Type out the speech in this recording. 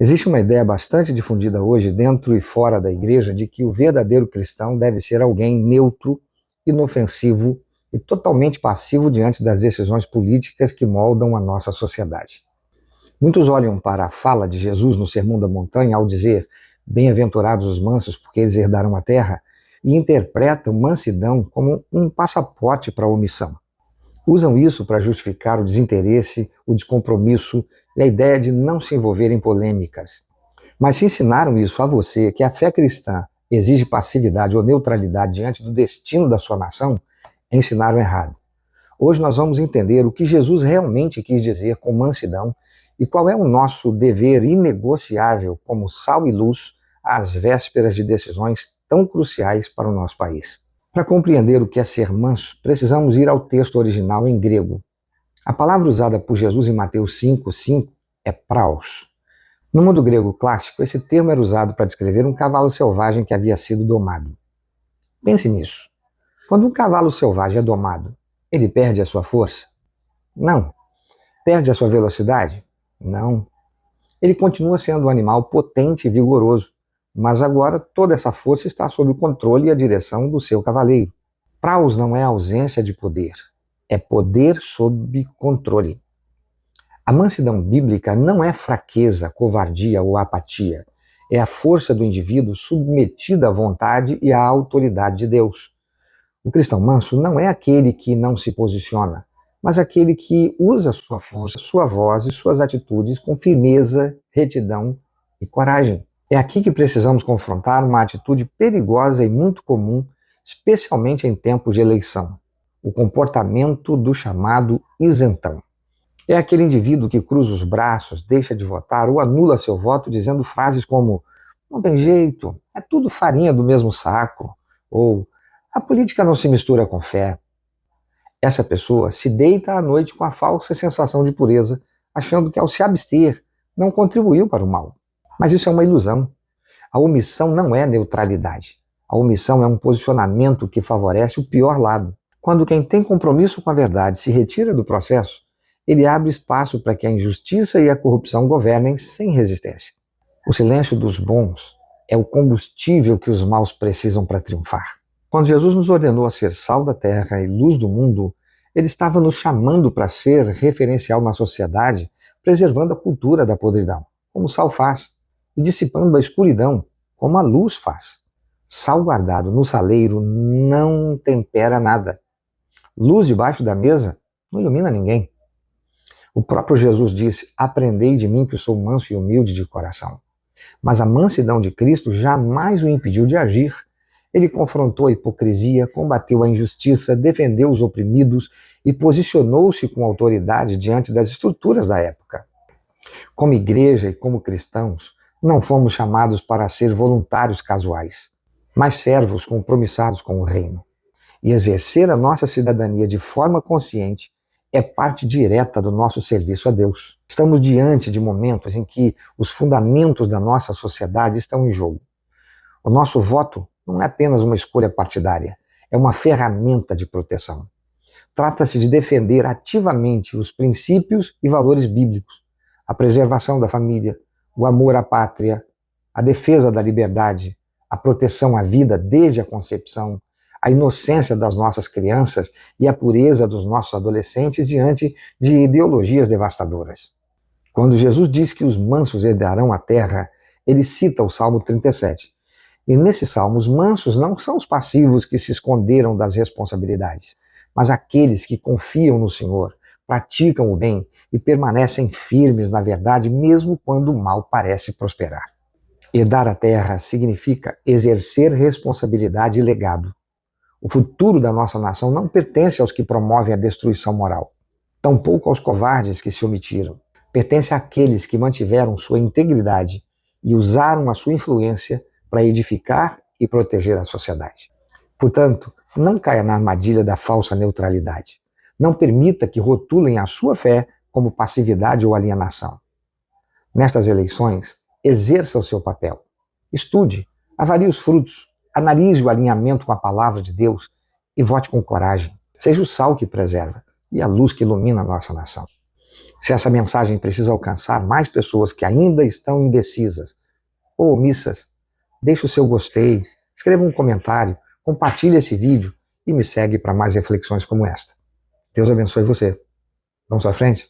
Existe uma ideia bastante difundida hoje, dentro e fora da igreja, de que o verdadeiro cristão deve ser alguém neutro, inofensivo e totalmente passivo diante das decisões políticas que moldam a nossa sociedade. Muitos olham para a fala de Jesus no Sermão da Montanha ao dizer: "Bem-aventurados os mansos, porque eles herdarão a terra", e interpretam mansidão como um passaporte para a omissão. Usam isso para justificar o desinteresse, o descompromisso e a ideia de não se envolver em polêmicas. Mas se ensinaram isso a você, que a fé cristã exige passividade ou neutralidade diante do destino da sua nação, ensinaram errado. Hoje nós vamos entender o que Jesus realmente quis dizer com mansidão e qual é o nosso dever inegociável como sal e luz às vésperas de decisões tão cruciais para o nosso país. Para compreender o que é ser manso, precisamos ir ao texto original em grego. A palavra usada por Jesus em Mateus 5:5 é praos. No mundo grego clássico, esse termo era usado para descrever um cavalo selvagem que havia sido domado. Pense nisso. Quando um cavalo selvagem é domado, ele perde a sua força? Não. Perde a sua velocidade? Não. Ele continua sendo um animal potente e vigoroso, mas agora toda essa força está sob o controle e a direção do seu cavaleiro. Praus não é ausência de poder, é poder sob controle. A mansidão bíblica não é fraqueza, covardia ou apatia. É a força do indivíduo submetida à vontade e à autoridade de Deus. O cristão manso não é aquele que não se posiciona, mas aquele que usa sua força, sua voz e suas atitudes com firmeza, retidão e coragem. É aqui que precisamos confrontar uma atitude perigosa e muito comum, especialmente em tempos de eleição: o comportamento do chamado isentão. É aquele indivíduo que cruza os braços, deixa de votar ou anula seu voto dizendo frases como: "Não tem jeito, é tudo farinha do mesmo saco", ou "a política não se mistura com fé". Essa pessoa se deita à noite com a falsa sensação de pureza, achando que ao se abster não contribuiu para o mal. Mas isso é uma ilusão. A omissão não é neutralidade. A omissão é um posicionamento que favorece o pior lado. Quando quem tem compromisso com a verdade se retira do processo, ele abre espaço para que a injustiça e a corrupção governem sem resistência. O silêncio dos bons é o combustível que os maus precisam para triunfar. Quando Jesus nos ordenou a ser sal da terra e luz do mundo, ele estava nos chamando para ser referencial na sociedade, preservando a cultura da podridão, como o sal faz, e dissipando a escuridão, como a luz faz. Sal guardado no saleiro não tempera nada. Luz debaixo da mesa não ilumina ninguém. O próprio Jesus disse: "Aprendei de mim que eu sou manso e humilde de coração". Mas a mansidão de Cristo jamais o impediu de agir. Ele confrontou a hipocrisia, combateu a injustiça, defendeu os oprimidos e posicionou-se com autoridade diante das estruturas da época. Como igreja e como cristãos, não fomos chamados para ser voluntários casuais, mas servos compromissados com o reino. E exercer a nossa cidadania de forma consciente é parte direta do nosso serviço a Deus. Estamos diante de momentos em que os fundamentos da nossa sociedade estão em jogo. O nosso voto não é apenas uma escolha partidária, é uma ferramenta de proteção. Trata-se de defender ativamente os princípios e valores bíblicos, a preservação da família, o amor à pátria, a defesa da liberdade, a proteção à vida desde a concepção, a inocência das nossas crianças e a pureza dos nossos adolescentes diante de ideologias devastadoras. Quando Jesus diz que os mansos herdarão a terra, ele cita o Salmo 37. E nesse salmo, os mansos não são os passivos que se esconderam das responsabilidades, mas aqueles que confiam no Senhor, praticam o bem e permanecem firmes na verdade, mesmo quando o mal parece prosperar. Herdar a terra significa exercer responsabilidade e legado. O futuro da nossa nação não pertence aos que promovem a destruição moral, tampouco aos covardes que se omitiram. Pertence àqueles que mantiveram sua integridade e usaram a sua influência para edificar e proteger a sociedade. Portanto, não caia na armadilha da falsa neutralidade. Não permita que rotulem a sua fé como passividade ou alienação. Nestas eleições, exerça o seu papel. Estude, avalie os frutos, analise o alinhamento com a palavra de Deus e vote com coragem. Seja o sal que preserva e a luz que ilumina a nossa nação. Se essa mensagem precisa alcançar mais pessoas que ainda estão indecisas ou omissas, deixe o seu gostei, escreva um comentário, compartilhe esse vídeo e me segue para mais reflexões como esta. Deus abençoe você. Vamos à frente?